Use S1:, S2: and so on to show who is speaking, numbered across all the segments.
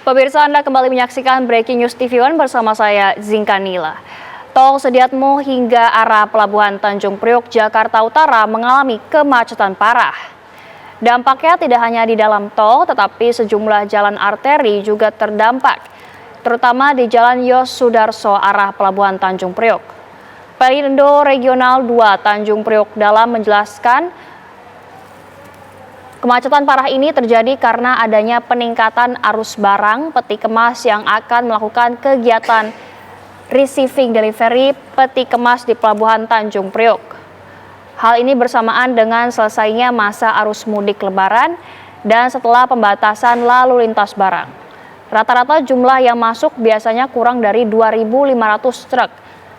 S1: Pemirsa, Anda kembali menyaksikan Breaking News TV One bersama saya, Zinkanila. Tol Sediatmo hingga arah Pelabuhan Tanjung Priok, Jakarta Utara mengalami kemacetan parah. Dampaknya tidak hanya di dalam tol, tetapi sejumlah jalan arteri juga terdampak, terutama di Jalan Yos Sudarso arah Pelabuhan Tanjung Priok. Pelindo Regional 2 Tanjung Priok dalam menjelaskan, kemacetan parah ini terjadi karena adanya peningkatan arus barang peti kemas yang akan melakukan kegiatan receiving delivery peti kemas di Pelabuhan Tanjung Priok. Hal ini bersamaan dengan selesainya masa arus mudik Lebaran dan setelah pembatasan lalu lintas barang. Rata-rata jumlah yang masuk biasanya kurang dari 2.500 truk.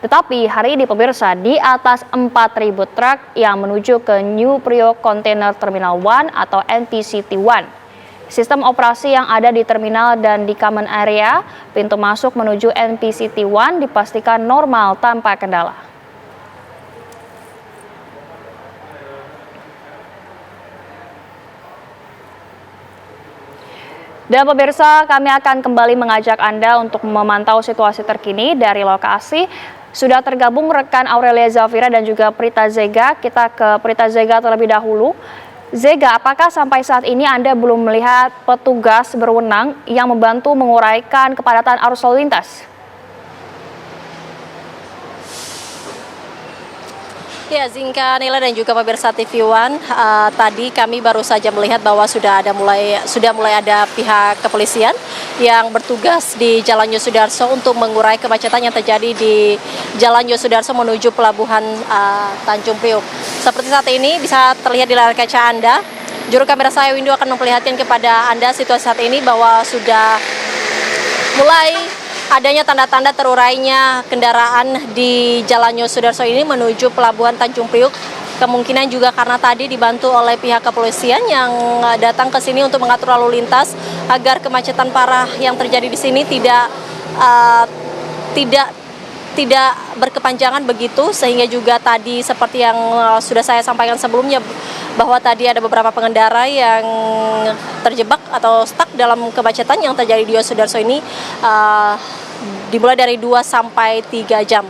S1: Tetapi hari ini pemirsa, di atas 4.000 truk yang menuju ke New Priok Container Terminal 1 atau NTCT 1. Sistem operasi yang ada di terminal dan di common area pintu masuk menuju NTCT 1 dipastikan normal tanpa kendala. Dan pemirsa, kami akan kembali mengajak Anda untuk memantau situasi terkini dari lokasi. Sudah tergabung rekan Aurelia Zafira dan juga Prita Zega. Kita ke Prita Zega terlebih dahulu. Zega, apakah sampai saat ini Anda belum melihat petugas berwenang yang membantu menguraikan kepadatan arus lalu lintas?
S2: Ya, Zinkanila dan juga pemirsa TV One, tadi kami baru saja melihat bahwa sudah mulai ada pihak kepolisian yang bertugas di Jalan Yos Sudarso untuk mengurai kemacetan yang terjadi di Jalan Yos Sudarso menuju Pelabuhan Tanjung Priok. Seperti saat ini bisa terlihat di layar kaca Anda, juru kamera saya Windu akan memperlihatkan kepada Anda situasi saat ini bahwa sudah mulai adanya tanda-tanda terurainya kendaraan di Jalan Yos Sudarso ini menuju Pelabuhan Tanjung Priok. Kemungkinan juga karena tadi dibantu oleh pihak kepolisian yang datang ke sini untuk mengatur lalu lintas agar kemacetan parah yang terjadi di sini tidak berkepanjangan begitu, sehingga juga tadi seperti yang sudah saya sampaikan sebelumnya bahwa tadi ada beberapa pengendara yang terjebak atau stuck dalam kemacetan yang terjadi di Yos Sudarso ini dimulai dari 2 sampai 3 jam.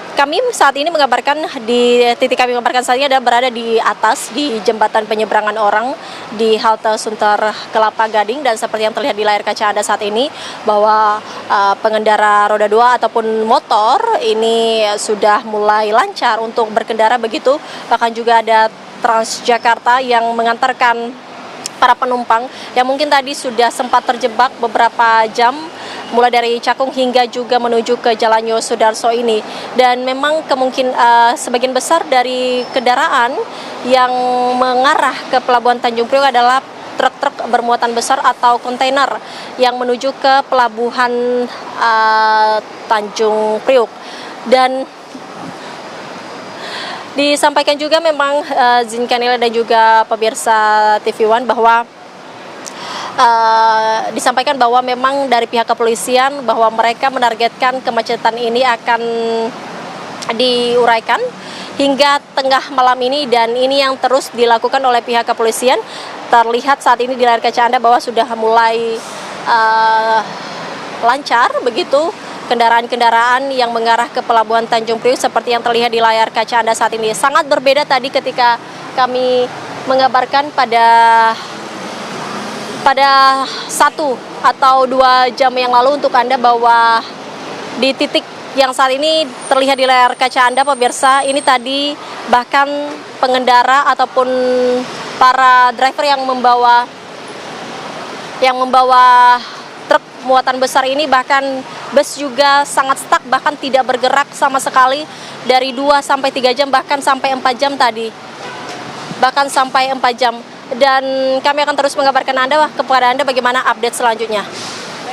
S2: Kami saat ini mengabarkan di titik kami mengabarkan saat ini adalah berada di atas di jembatan penyeberangan orang di halte Sunter Kelapa Gading, dan seperti yang terlihat di layar kaca Anda saat ini bahwa pengendara roda 2 ataupun motor ini sudah mulai lancar untuk berkendara begitu. Bahkan juga ada Transjakarta yang mengantarkan para penumpang yang mungkin tadi sudah sempat terjebak beberapa jam mulai dari Cakung hingga juga menuju ke Jalan Yos Sudarso ini. Dan memang sebagian besar dari kendaraan yang mengarah ke Pelabuhan Tanjung Priok adalah truk-truk bermuatan besar atau kontainer yang menuju ke Pelabuhan Tanjung Priok. Dan disampaikan juga memang Zinkanila dan juga pemirsa TV One bahwa disampaikan bahwa memang dari pihak kepolisian bahwa mereka menargetkan kemacetan ini akan diuraikan hingga tengah malam ini, dan ini yang terus dilakukan oleh pihak kepolisian. Terlihat saat ini di layar kaca Anda bahwa sudah mulai lancar begitu kendaraan-kendaraan yang mengarah ke Pelabuhan Tanjung Priok seperti yang terlihat di layar kaca Anda saat ini. Sangat berbeda tadi ketika kami mengabarkan pada 1 atau 2 jam yang lalu untuk Anda bahwa di titik yang saat ini terlihat di layar kaca Anda pemirsa, ini tadi bahkan pengendara ataupun para driver yang membawa truk muatan besar ini, bahkan bus juga sangat stuck, bahkan tidak bergerak sama sekali dari 2 sampai 3 jam, bahkan sampai 4 jam tadi. Bahkan sampai 4 jam. Dan kami akan terus mengabarkan kepada Anda bagaimana update selanjutnya.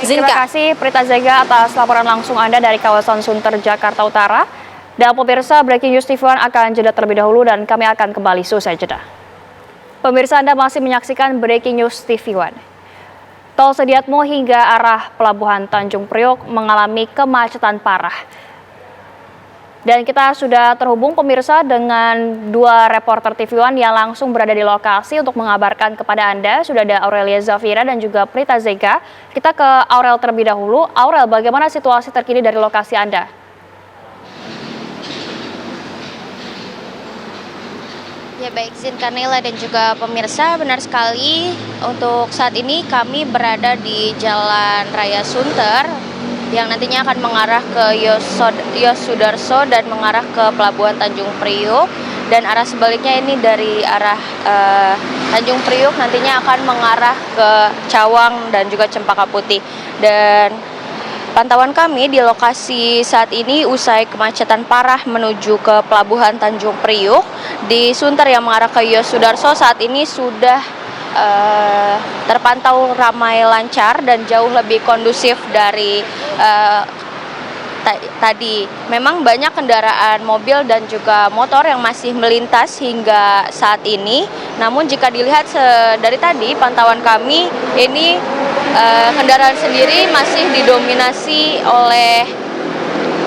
S1: Terima kasih Prita Zega atas laporan langsung Anda dari kawasan Sunter, Jakarta Utara. Dan pemirsa, Breaking News TV One akan jeda terlebih dahulu dan kami akan kembali seusai jeda. Pemirsa, Anda masih menyaksikan Breaking News TV One. Tol Sediatmo hingga arah Pelabuhan Tanjung Priok mengalami kemacetan parah. Dan kita sudah terhubung pemirsa dengan dua reporter TV One yang langsung berada di lokasi untuk mengabarkan kepada Anda. Sudah ada Aurelia Zafira dan juga Prita Zega. Kita ke Aurel terlebih dahulu. Aurel, bagaimana situasi terkini dari lokasi Anda?
S3: Ya baik Zinkanela dan juga pemirsa, benar sekali untuk saat ini kami berada di Jalan Raya Sunter yang nantinya akan mengarah ke Yosudarso dan mengarah ke Pelabuhan Tanjung Priuk, dan arah sebaliknya ini dari arah Tanjung Priuk nantinya akan mengarah ke Cawang dan juga Cempaka Putih. Dan pantauan kami di lokasi saat ini usai kemacetan parah menuju ke Pelabuhan Tanjung Priuk di Sunter yang mengarah ke Yosudarso saat ini sudah terpantau ramai lancar dan jauh lebih kondusif dari tadi. Memang banyak kendaraan mobil dan juga motor yang masih melintas hingga saat ini. Namun jika dilihat dari tadi pantauan kami, ini kendaraan sendiri masih didominasi oleh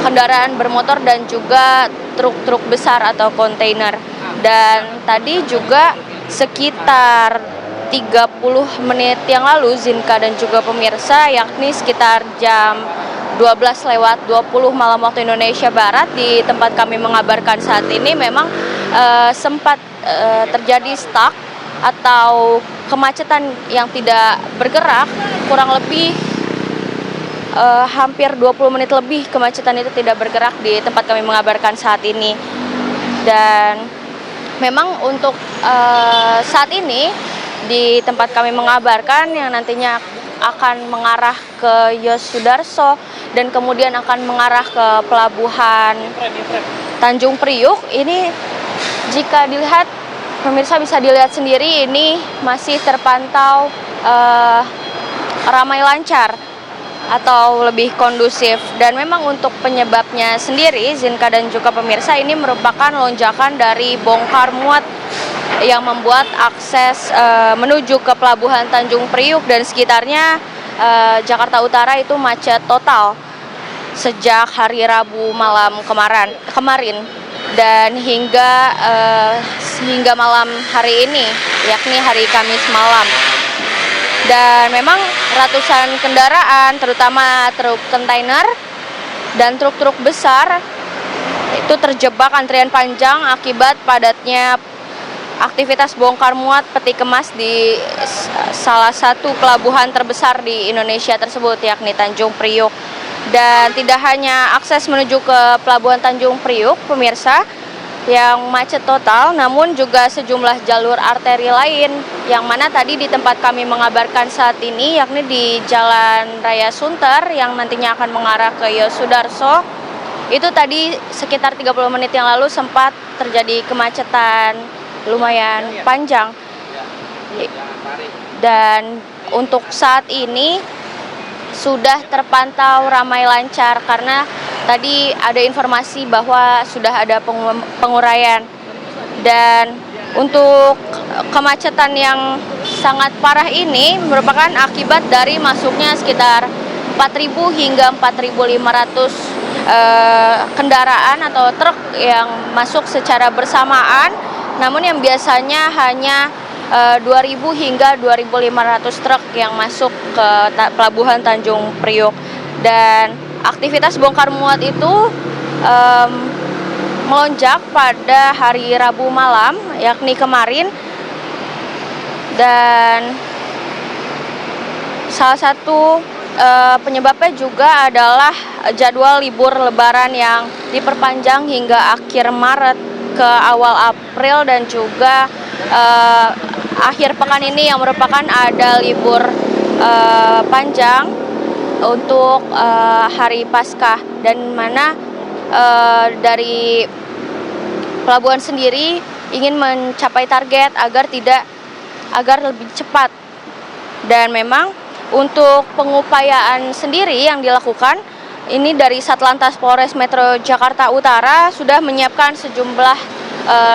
S3: kendaraan bermotor dan juga truk-truk besar atau kontainer. Dan tadi juga sekitar 30 menit yang lalu, Zinka dan juga pemirsa, yakni sekitar jam 12:20 malam waktu Indonesia Barat, di tempat kami mengabarkan saat ini memang sempat terjadi stuck atau kemacetan yang tidak bergerak, kurang lebih hampir 20 menit lebih kemacetan itu tidak bergerak di tempat kami mengabarkan saat ini. Dan memang untuk saat ini di tempat kami mengabarkan yang nantinya akan mengarah ke Yosudarso dan kemudian akan mengarah ke Pelabuhan Tanjung Priuk, ini jika dilihat pemirsa bisa dilihat sendiri, ini masih terpantau ramai lancar atau lebih kondusif. Dan memang untuk penyebabnya sendiri, Zinka dan juga pemirsa, ini merupakan lonjakan dari bongkar muat yang membuat akses menuju ke Pelabuhan Tanjung Priuk dan sekitarnya Jakarta Utara itu macet total sejak hari Rabu malam kemarin dan hingga malam hari ini, yakni hari Kamis malam. Dan memang ratusan kendaraan, terutama truk kontainer dan truk-truk besar, itu terjebak antrian panjang akibat padatnya aktivitas bongkar muat peti kemas di salah satu pelabuhan terbesar di Indonesia tersebut, yakni Tanjung Priuk. Dan tidak hanya akses menuju ke Pelabuhan Tanjung Priuk, pemirsa, yang macet total, namun juga sejumlah jalur arteri lain, yang mana tadi di tempat kami mengabarkan saat ini, yakni di Jalan Raya Sunter yang nantinya akan mengarah ke Yosudarso, itu tadi sekitar 30 menit yang lalu sempat terjadi kemacetan lumayan panjang. Dan untuk saat ini sudah terpantau ramai lancar karena tadi ada informasi bahwa sudah ada penguraian. Dan untuk kemacetan yang sangat parah ini merupakan akibat dari masuknya sekitar 4.000 hingga 4.500 kendaraan atau truk yang masuk secara bersamaan, namun yang biasanya hanya 2.000 hingga 2.500 truk yang masuk ke Pelabuhan Tanjung Priuk. Dan aktivitas bongkar muat itu melonjak pada hari Rabu malam, yakni kemarin. Dan salah satu penyebabnya juga adalah jadwal libur Lebaran yang diperpanjang hingga akhir Maret ke awal April, dan juga akhir pekan ini yang merupakan ada libur panjang untuk hari Paskah, dan mana dari pelabuhan sendiri ingin mencapai target agar lebih cepat. Dan memang untuk pengupayaan sendiri yang dilakukan ini dari Satlantas Polres Metro Jakarta Utara sudah menyiapkan sejumlah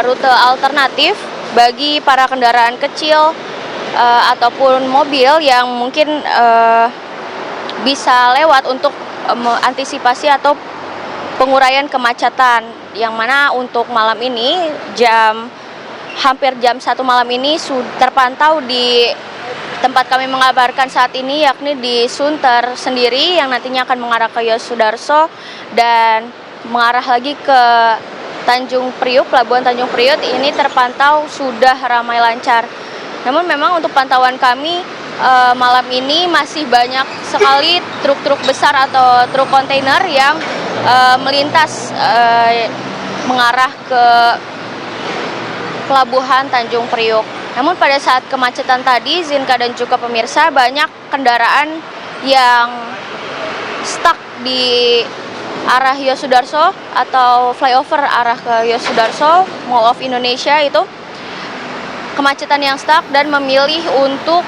S3: rute alternatif bagi para kendaraan kecil ataupun mobil yang mungkin bisa lewat untuk mengantisipasi atau penguraian kemacetan, yang mana untuk malam ini hampir jam 1 malam ini terpantau di tempat kami mengabarkan saat ini, yakni di Sunter sendiri yang nantinya akan mengarah ke Yosudarso dan mengarah lagi ke Tanjung Priuk, Pelabuhan Tanjung Priuk ini terpantau sudah ramai lancar. Namun memang untuk pantauan kami malam ini masih banyak sekali truk-truk besar atau truk kontainer yang melintas mengarah ke Pelabuhan Tanjung Priuk. Namun pada saat kemacetan tadi, Zinka dan juga pemirsa, banyak kendaraan yang stuck di arah Yosudarso atau flyover arah ke Yosudarso, Mall of Indonesia itu. Kemacetan yang stuck dan memilih untuk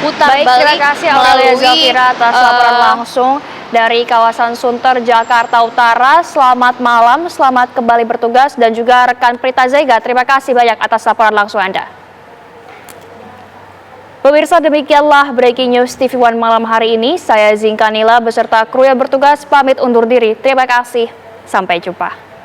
S3: putar
S1: Baik,
S3: balik
S1: terima kasih Aurelia
S3: melalui
S1: Zafira atas laporan langsung dari kawasan Sunter, Jakarta Utara. Selamat malam, selamat kembali bertugas, dan juga rekan Prita Zega, terima kasih banyak atas laporan langsung Anda. Pemirsa, demikianlah Breaking News TV One malam hari ini. Saya Zinka Nila beserta kru yang bertugas pamit undur diri. Terima kasih, sampai jumpa.